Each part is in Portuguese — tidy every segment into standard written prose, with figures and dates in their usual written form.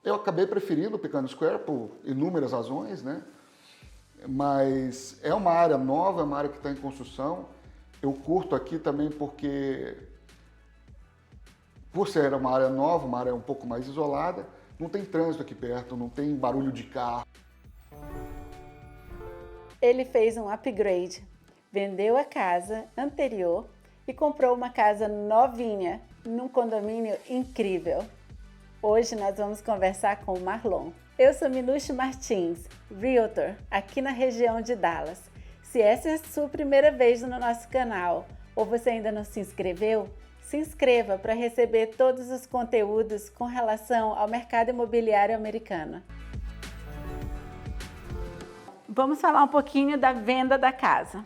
Eu acabei preferindo o Picano Square por inúmeras razões, né? Mas é uma área nova, é uma área que está em construção. Eu curto aqui também porque, por ser uma área nova, uma área um pouco mais isolada, não tem trânsito aqui perto, não tem barulho de carro. Ele fez um upgrade, vendeu a casa anterior e comprou uma casa novinha, num condomínio incrível. Hoje nós vamos conversar com o Marlon. Eu sou Minucci Martins, Realtor, aqui na região de Dallas. Se essa é a sua primeira vez no nosso canal ou você ainda não se inscreveu, se inscreva para receber todos os conteúdos com relação ao mercado imobiliário americano. Vamos falar um pouquinho da venda da casa.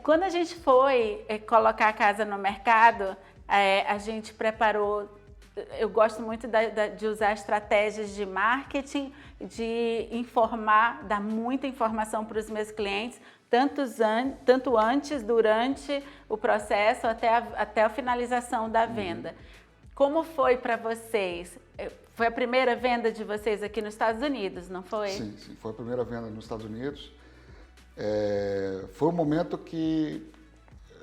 Quando a gente foi colocar a casa no mercado, a gente preparou. Eu gosto muito de usar estratégias de marketing, de informar, dar muita informação para os meus clientes, tanto antes, durante o processo, até a finalização da venda. Como foi para vocês? Foi a primeira venda de vocês aqui nos Estados Unidos, não foi? Sim, foi a primeira venda nos Estados Unidos. Foi um momento que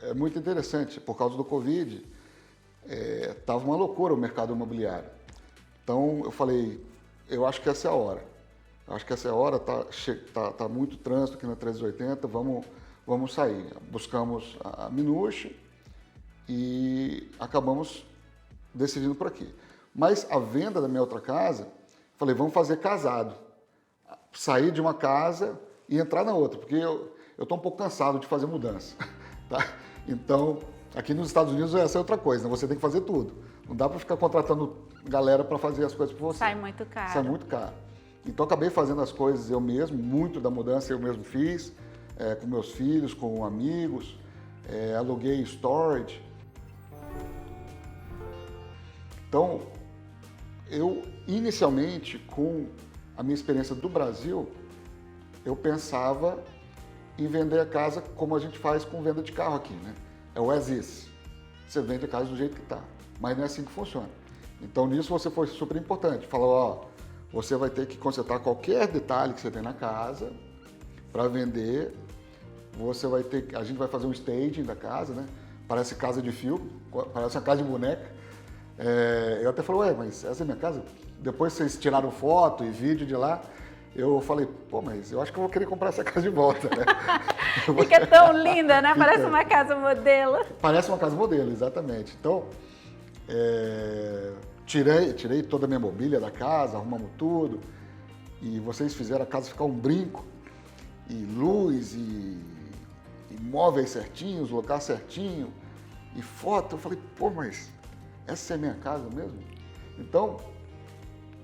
é muito interessante, por causa do Covid, estava uma loucura o mercado imobiliário. Então eu falei, eu acho que essa é a hora. Acho que essa é a hora, tá muito trânsito aqui na 380, vamos sair. Buscamos a Minucci e acabamos decidindo por aqui. Mas a venda da minha outra casa, falei, vamos fazer casado. Sair de uma casa e entrar na outra, porque eu estou um pouco cansado de fazer mudança. Tá? Então, aqui nos Estados Unidos essa é outra coisa, né? Você tem que fazer tudo. Não dá para ficar contratando galera para fazer as coisas por você. Sai muito caro. Sai muito caro. Então, acabei fazendo as coisas eu mesmo, muito da mudança eu mesmo fiz, com meus filhos, com amigos, aluguei storage. Então, eu inicialmente, com a minha experiência do Brasil, eu pensava em vender a casa como a gente faz com venda de carro aqui, né? É o as is. Você vende a casa do jeito que está, mas não é assim que funciona. Então, nisso você foi super importante. Falou, ó, você vai ter que consertar qualquer detalhe que você tem na casa para vender. A gente vai fazer um staging da casa, né? Parece casa de filme, parece uma casa de boneca. Eu até falei, ué, mas essa é minha casa? Depois vocês tiraram foto e vídeo de lá, eu falei, pô, mas eu acho que eu vou querer comprar essa casa de volta, né? Fica tão linda, né? Parece uma casa modelo. Parece uma casa modelo, exatamente. Então, tirei toda a minha mobília da casa, arrumamos tudo, e vocês fizeram a casa ficar um brinco, e luz, e móveis certinhos, local certinho, e foto. Eu falei, pô, mas essa é minha casa mesmo? Então,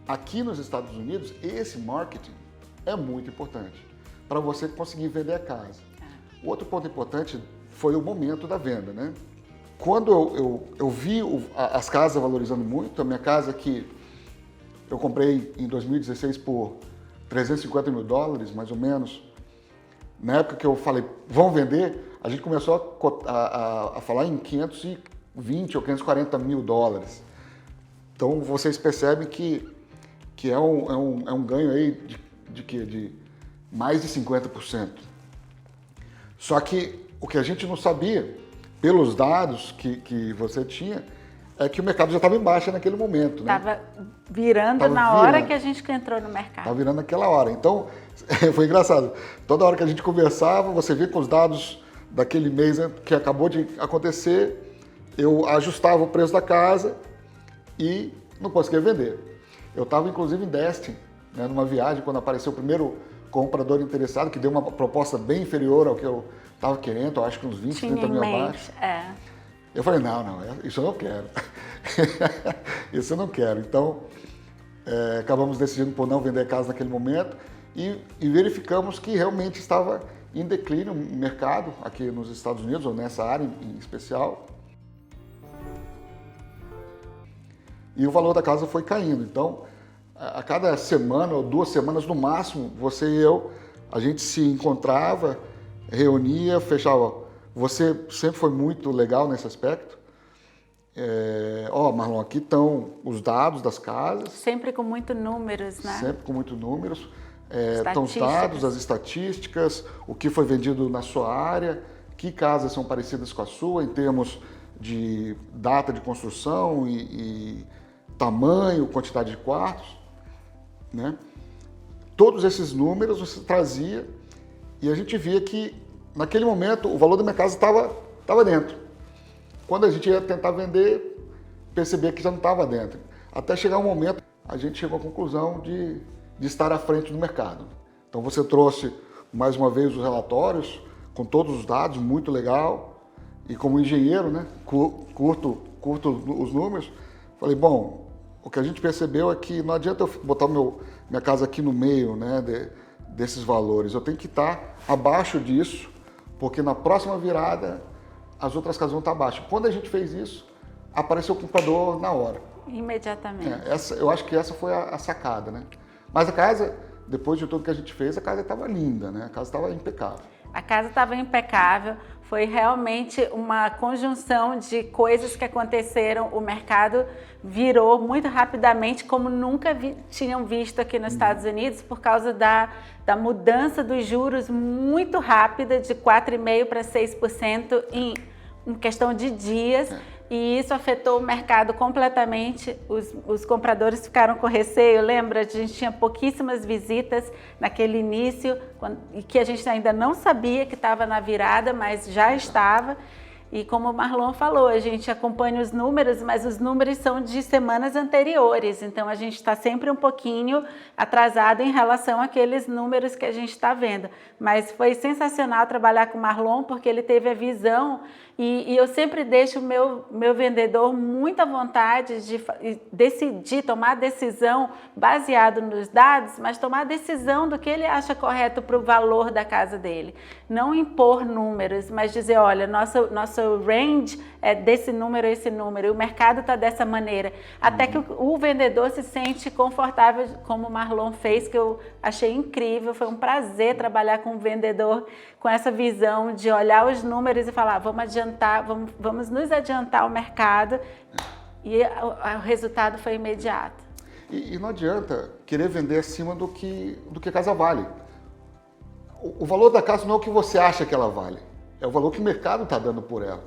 aqui nos Estados Unidos, esse marketing é muito importante para você conseguir vender a casa. Outro ponto importante foi o momento da venda, né? Quando eu vi as casas valorizando muito, a minha casa que eu comprei em 2016 por $350 mil, mais ou menos, na época que eu falei, vão vender, a gente começou a falar em 520 ou 540 mil dólares. Então vocês percebem que é um ganho aí de mais de 50%. Só que o que a gente não sabia, pelos dados que você tinha, é que o mercado já estava em baixa naquele momento. Estava virando hora que a gente entrou no mercado. Estava virando naquela hora. Então, foi engraçado. Toda hora que a gente conversava, você via com os dados daquele mês, né, que acabou de acontecer, eu ajustava o preço da casa e não conseguia vender. Eu estava, inclusive, em Destin, né, numa viagem, quando apareceu o primeiro comprador interessado, que deu uma proposta bem inferior ao que eu estava querendo, eu acho que uns 20, 30 mil abaixo. Eu falei, não, isso eu não quero. Isso eu não quero. Então, acabamos decidindo por não vender a casa naquele momento e verificamos que realmente estava em declínio o mercado aqui nos Estados Unidos, ou nessa área em especial. E o valor da casa foi caindo. Então, a cada semana ou 2 semanas no máximo, você e eu, a gente se encontrava, reunia, fechava. Você sempre foi muito legal nesse aspecto. Marlon, aqui estão os dados das casas. Sempre com muitos números, né? Sempre com muitos números. Estão os dados, as estatísticas, o que foi vendido na sua área, que casas são parecidas com a sua em termos de data de construção e tamanho, quantidade de quartos, né? Todos esses números você trazia e a gente via que, naquele momento, o valor da minha casa estava dentro. Quando a gente ia tentar vender, percebia que já não estava dentro. Até chegar um momento, a gente chegou à conclusão de estar à frente do mercado. Então você trouxe, mais uma vez, os relatórios, com todos os dados, muito legal. E como engenheiro, né, curto os números, falei, bom, o que a gente percebeu é que não adianta eu botar minha casa aqui no meio, né, desses valores. Eu tenho que estar abaixo disso, porque na próxima virada as outras casas vão estar abaixo. Quando a gente fez isso, apareceu o comprador na hora. Imediatamente. Eu acho que essa foi a sacada, né? Mas a casa, depois de tudo que a gente fez, a casa estava linda, né? A casa estava impecável. A casa estava impecável, foi realmente uma conjunção de coisas que aconteceram, o mercado virou muito rapidamente, como nunca tinham visto aqui nos Estados Unidos, por causa da mudança dos juros muito rápida, de 4,5% para 6% em questão de dias. E isso afetou o mercado completamente, os compradores ficaram com receio, lembra? A gente tinha pouquíssimas visitas naquele início, e que a gente ainda não sabia que estava na virada, mas já estava. E como o Marlon falou, a gente acompanha os números, mas os números são de semanas anteriores, então a gente está sempre um pouquinho atrasado em relação àqueles números que a gente está vendo. Mas foi sensacional trabalhar com o Marlon, porque ele teve a visão, e eu sempre deixo o meu vendedor muito à vontade de decidir, tomar decisão baseado nos dados, mas tomar decisão do que ele acha correto para o valor da casa dele. Não impor números, mas dizer, olha, nosso range é desse número a esse número, e o mercado está dessa maneira. Até que o vendedor se sente confortável, como o Marlon fez, que eu achei incrível, foi um prazer trabalhar com um vendedor com essa visão de olhar os números e falar, vamos nos adiantar ao mercado, e o resultado foi imediato. E não adianta querer vender acima do que a casa vale. O valor da casa não é o que você acha que ela vale, é o valor que o mercado está dando por ela.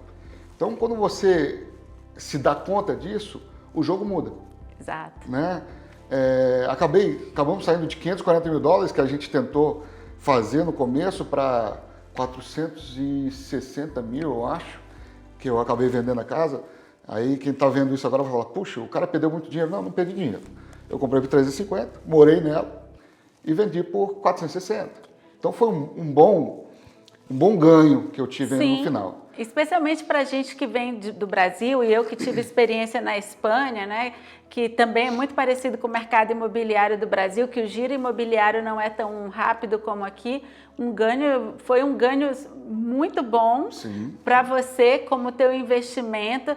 Então, quando você se dá conta disso, o jogo muda. Exato. Né? Acabamos saindo de $540 mil que a gente tentou fazer no começo para 460 mil, eu acho, que eu acabei vendendo a casa. Aí quem está vendo isso agora vai falar, puxa, o cara perdeu muito dinheiro. Não perdi dinheiro. Eu comprei por 350, morei nela e vendi por 460. Então foi um bom ganho que eu tive no final. Especialmente para a gente que vem do Brasil, e eu que tive experiência na Espanha, né, que também é muito parecido com o mercado imobiliário do Brasil, que o giro imobiliário não é tão rápido como aqui. Foi um ganho muito bom para você, como teu investimento.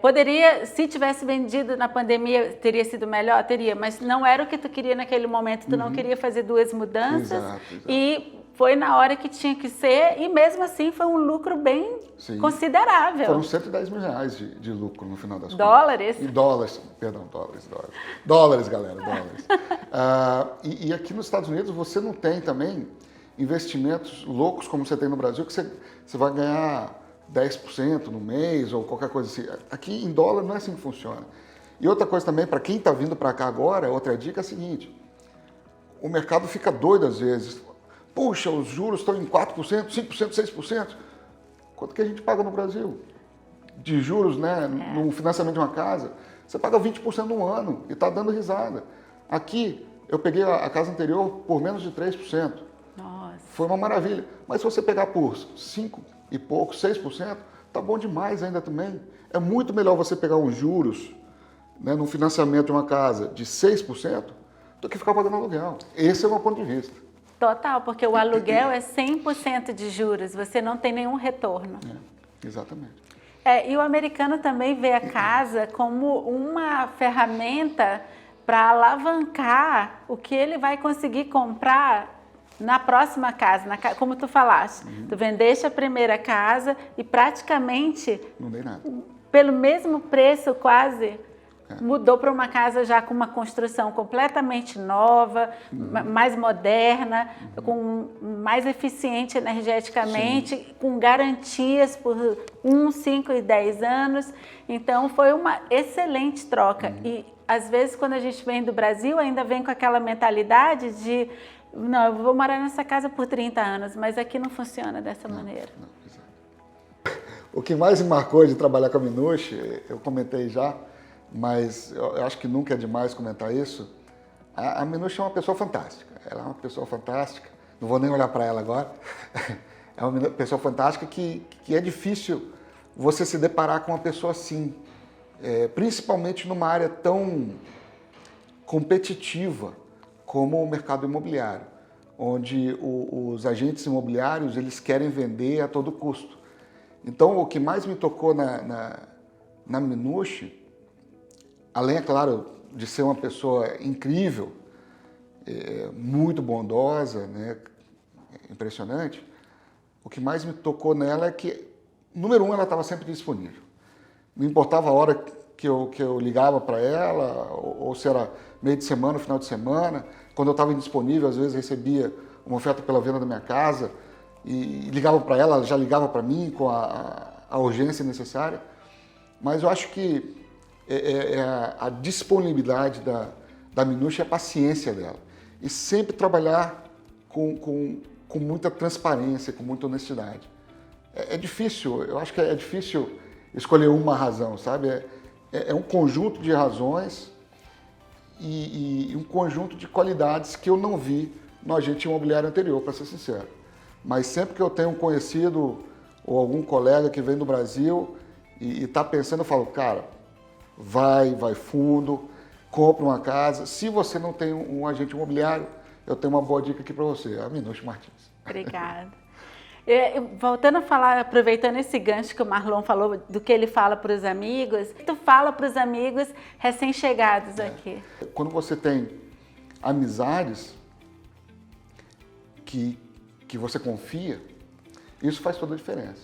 Poderia, se tivesse vendido na pandemia, teria sido melhor? Teria, mas não era o que tu queria naquele momento, tu não queria fazer duas mudanças. Exato. E foi na hora que tinha que ser, e mesmo assim foi um lucro bem considerável. Foram R$110 mil de lucro no final das dólares? Contas. Dólares, perdão, dólares, galera, dólares. E aqui nos Estados Unidos você não tem também investimentos loucos como você tem no Brasil, que você vai ganhar 10% no mês ou qualquer coisa assim. Aqui em dólar não é assim que funciona. E outra coisa também, para quem está vindo para cá agora, outra dica é a seguinte, o mercado fica doido às vezes. Puxa, os juros estão em 4%, 5%, 6%. Quanto que a gente paga no Brasil? De juros, né? No financiamento de uma casa, você paga 20% no ano e está dando risada. Aqui, eu peguei a casa anterior por menos de 3%. Nossa. Foi uma maravilha. Mas se você pegar por 5 e pouco, 6%, tá bom demais ainda também. É muito melhor você pegar uns juros, né, no financiamento de uma casa de 6% do que ficar pagando aluguel. Esse é o meu ponto de vista. Total, porque o aluguel é 100% de juros, você não tem nenhum retorno. Exatamente. E o americano também vê a casa como uma ferramenta para alavancar o que ele vai conseguir comprar na próxima casa, como tu falaste. Tu vendeste a primeira casa e praticamente... Não dei nada. pelo mesmo preço quase, mudou para uma casa já com uma construção completamente nova, mais moderna, mais eficiente energeticamente, sim, com garantias por 1, 5 e 10 anos. Então foi uma excelente troca. E às vezes quando a gente vem do Brasil ainda vem com aquela mentalidade de não, eu vou morar nessa casa por 30 anos, mas aqui não funciona dessa maneira. O que mais me marcou de trabalhar com a Minush, eu comentei já, mas eu acho que nunca é demais comentar isso. A Minush é uma pessoa fantástica. Ela é uma pessoa fantástica. Não vou nem olhar para ela agora. É uma pessoa fantástica que é difícil você se deparar com uma pessoa assim, principalmente numa área tão competitiva como o mercado imobiliário, onde os agentes imobiliários eles querem vender a todo custo. Então, o que mais me tocou na Minush, além, é claro, de ser uma pessoa incrível, muito bondosa, né, impressionante, o que mais me tocou nela é que, número um, ela estava sempre disponível. Não importava a hora que eu ligava para ela, ou se era meio de semana, final de semana. Quando eu estava indisponível, às vezes recebia uma oferta pela venda da minha casa e ligava para ela já ligava para mim com a urgência necessária. Mas eu acho que a disponibilidade da Minush é a paciência dela. E sempre trabalhar com muita transparência, com muita honestidade. É difícil, eu acho que é difícil escolher uma razão, sabe? É um conjunto de razões e um conjunto de qualidades que eu não vi no agente imobiliário anterior, para ser sincero. Mas sempre que eu tenho um conhecido ou algum colega que vem do Brasil e está pensando, eu falo, cara, vai fundo, compra uma casa. Se você não tem um agente imobiliário, eu tenho uma boa dica aqui para você, a Minush Martins. Obrigada. Voltando a falar, aproveitando esse gancho que o Marlon falou, do que ele fala para os amigos, tu fala para os amigos recém-chegados aqui. Quando você tem amizades que você confia, isso faz toda a diferença.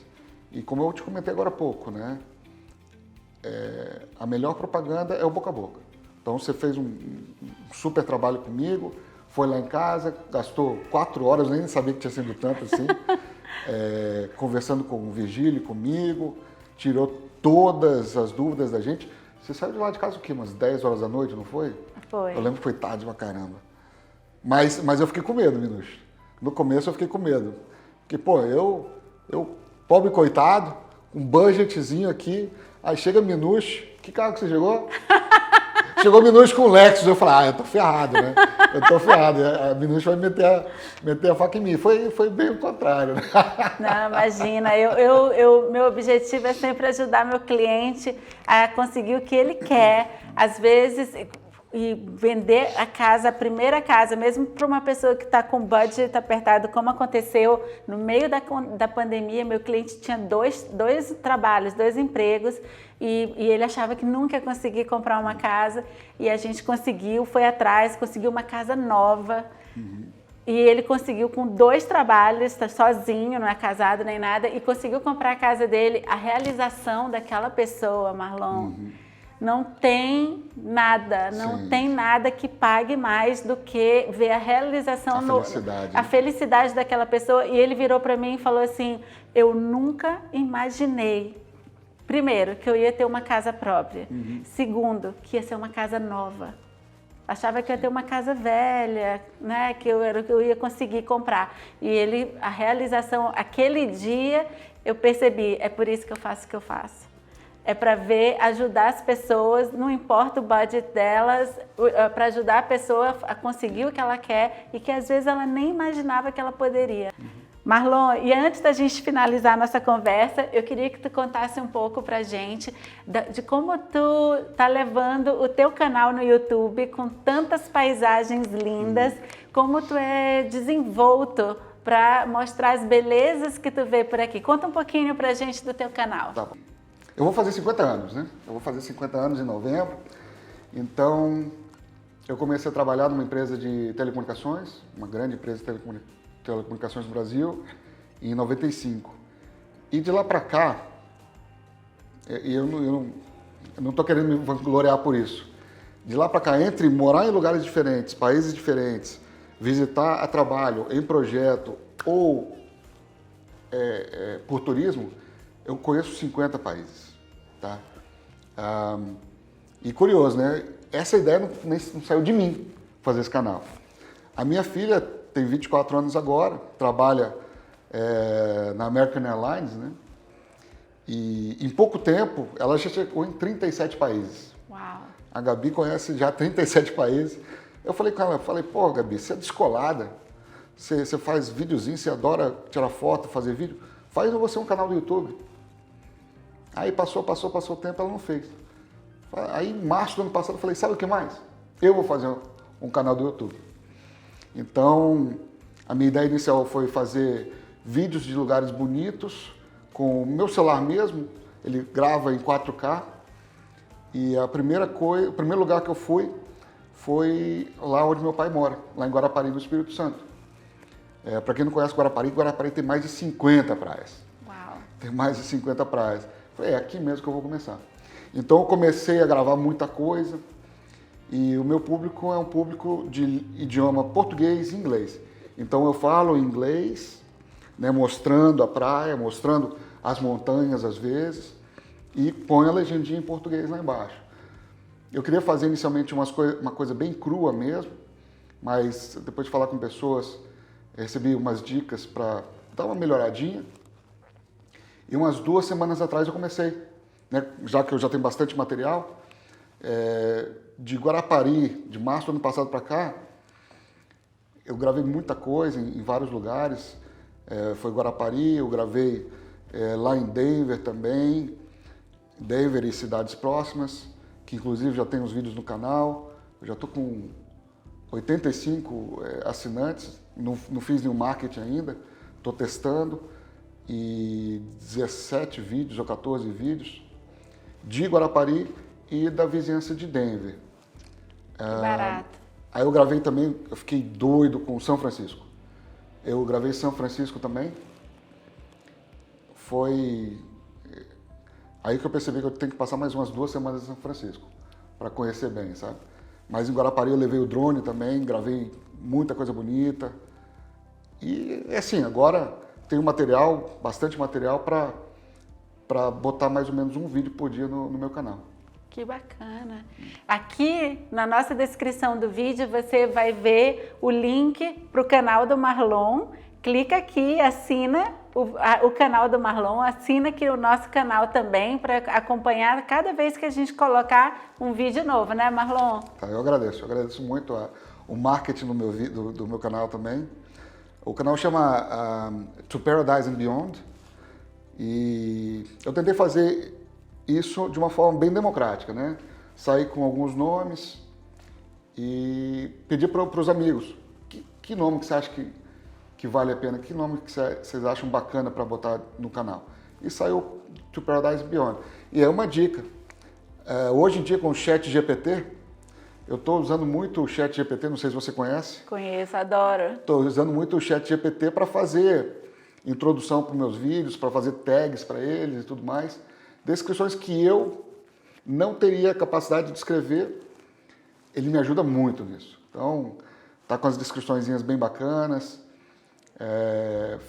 E como eu te comentei agora há pouco, né? A melhor propaganda é o boca a boca. Então você fez um super trabalho comigo, foi lá em casa, gastou 4 horas, nem sabia que tinha sido tanto assim, conversando com o Virgílio, comigo, tirou todas as dúvidas da gente. Você saiu de lá de casa o quê? Umas 10 horas da noite, não foi? Foi. Eu lembro que foi tarde pra caramba. Mas eu fiquei com medo, Minush. No começo eu fiquei com medo. Porque, pô, eu pobre coitado, um budgetzinho aqui, aí chega Minush, que carro que você chegou? Chegou Minush com o Lexus, eu falei, eu tô ferrado, né? Eu tô ferrado, a Minush vai meter a faca em mim. Foi bem o contrário, né? Não, imagina, meu objetivo é sempre ajudar meu cliente a conseguir o que ele quer. Às vezes, e vender a casa, a primeira casa, mesmo para uma pessoa que está com budget apertado, como aconteceu no meio da pandemia, meu cliente tinha dois trabalhos, 2 empregos, e ele achava que nunca ia conseguir comprar uma casa, e a gente conseguiu, foi atrás, conseguiu uma casa nova, e ele conseguiu com 2 trabalhos, está sozinho, não é casado nem nada, e conseguiu comprar a casa dele. A realização daquela pessoa, Marlon, não tem nada, não tem nada que pague mais do que ver a realização, a felicidade daquela pessoa. E ele virou para mim e falou assim, eu nunca imaginei, primeiro, que eu ia ter uma casa própria, segundo, que ia ser uma casa nova. Achava que ia ter uma casa velha, né, que eu ia conseguir comprar. E a realização, aquele dia, eu percebi, é por isso que eu faço o que eu faço. É para ajudar as pessoas, não importa o budget delas, para ajudar a pessoa a conseguir o que ela quer e que às vezes ela nem imaginava que ela poderia. Marlon, e antes da gente finalizar a nossa conversa, eu queria que tu contasse um pouco pra gente de como tu tá levando o teu canal no YouTube com tantas paisagens lindas, como tu é desenvolto para mostrar as belezas que tu vê por aqui. Conta um pouquinho pra gente do teu canal. Tá bom. Eu vou fazer 50 anos, né? Eu vou fazer 50 anos em novembro. Então, eu comecei a trabalhar numa empresa de telecomunicações, uma grande empresa de telecomunicações do Brasil, em 95. E de lá para cá, E eu não estou querendo me vangloriar por isso. De lá para cá, entre morar em lugares diferentes, países diferentes, visitar a trabalho, em projeto ou por turismo, eu conheço 50 países. Tá? E curioso, né? Essa ideia não saiu de mim, fazer esse canal. A minha filha tem 24 anos agora, trabalha na American Airlines, né? E em pouco tempo, ela já chegou em 37 países. Uau! A Gabi conhece já 37 países. Eu falei com ela, pô, Gabi, você é descolada, você faz videozinho, você adora tirar foto, fazer vídeo, faz você um canal do YouTube. Aí passou o tempo, ela não fez. Aí em março do ano passado eu falei, sabe o que mais? Eu vou fazer um canal do YouTube. Então, a minha ideia inicial foi fazer vídeos de lugares bonitos, com o meu celular mesmo, ele grava em 4K. E o primeiro lugar que eu fui foi lá onde meu pai mora, lá em Guarapari, no Espírito Santo. Para quem não conhece Guarapari tem mais de 50 praias. Uau! Tem mais de 50 praias. Falei, é aqui mesmo que eu vou começar. Então eu comecei a gravar muita coisa e o meu público é um público de idioma português e inglês. Então eu falo inglês, né, mostrando a praia, mostrando as montanhas às vezes e ponho a legendinha em português lá embaixo. Eu queria fazer inicialmente uma coisa bem crua mesmo, mas depois de falar com pessoas, recebi umas dicas para dar uma melhoradinha. E umas 2 semanas atrás eu comecei, né, já que eu já tenho bastante material, de Guarapari, de março do ano passado para cá, eu gravei muita coisa em vários lugares. Foi Guarapari, eu gravei lá em Denver também, Denver e cidades próximas, que inclusive já tem os vídeos no canal. Eu já estou com 85 assinantes, não fiz nenhum marketing ainda, estou testando. E 17 vídeos ou 14 vídeos de Guarapari e da vizinhança de Denver. Que barato. Aí eu gravei também, eu fiquei doido com São Francisco. Eu gravei São Francisco também. Foi aí que eu percebi que eu tenho que passar mais umas 2 semanas em São Francisco para conhecer bem, sabe? Mas em Guarapari eu levei o drone também, gravei muita coisa bonita. E assim, agora tenho material, bastante material para botar mais ou menos um vídeo por dia no meu canal. Que bacana! Aqui na nossa descrição do vídeo você vai ver o link para o canal do Marlon. Clica aqui, assina o canal do Marlon, assina aqui o nosso canal também para acompanhar cada vez que a gente colocar um vídeo novo, né, Marlon? Tá, eu agradeço muito o marketing do meu canal também. O canal chama To Paradise and Beyond e eu tentei fazer isso de uma forma bem democrática, né? Sair com alguns nomes e pedir para os amigos que nome que você acha que vale a pena, que nome que vocês acham bacana para botar no canal. E saiu To Paradise and Beyond. E é uma dica, hoje em dia com o ChatGPT, eu estou usando muito o ChatGPT, não sei se você conhece. Conheço, adoro. Estou usando muito o ChatGPT para fazer introdução para os meus vídeos, para fazer tags para eles e tudo mais. Descrições que eu não teria capacidade de escrever, ele me ajuda muito nisso. Então, tá com as descriçõezinhas bem bacanas.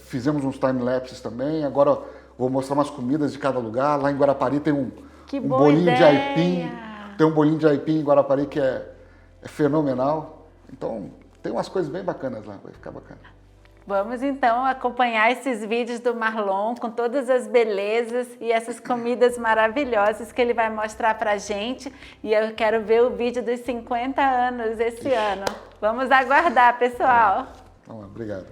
Fizemos uns time-lapses também. Agora vou mostrar umas comidas de cada lugar. Lá em Guarapari tem um bolinho de aipim. Tem um bolinho de aipim em Guarapari que é fenomenal. Então, tem umas coisas bem bacanas lá, vai ficar bacana. Vamos então acompanhar esses vídeos do Marlon com todas as belezas e essas comidas maravilhosas que ele vai mostrar pra gente. E eu quero ver o vídeo dos 50 anos esse ano. Vamos aguardar, pessoal. Vamos lá, obrigado.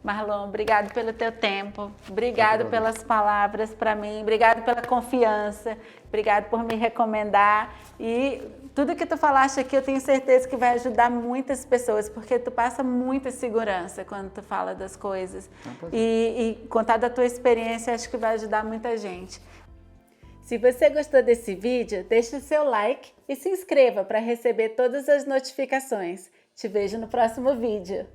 Marlon, obrigado pelo teu tempo, obrigado pelas palavras para mim, obrigado pela confiança, obrigado por me recomendar e tudo que tu falaste aqui eu tenho certeza que vai ajudar muitas pessoas, porque tu passa muita segurança quando tu fala das coisas e contar da tua experiência acho que vai ajudar muita gente. Se você gostou desse vídeo, deixe o seu like e se inscreva para receber todas as notificações. Te vejo no próximo vídeo.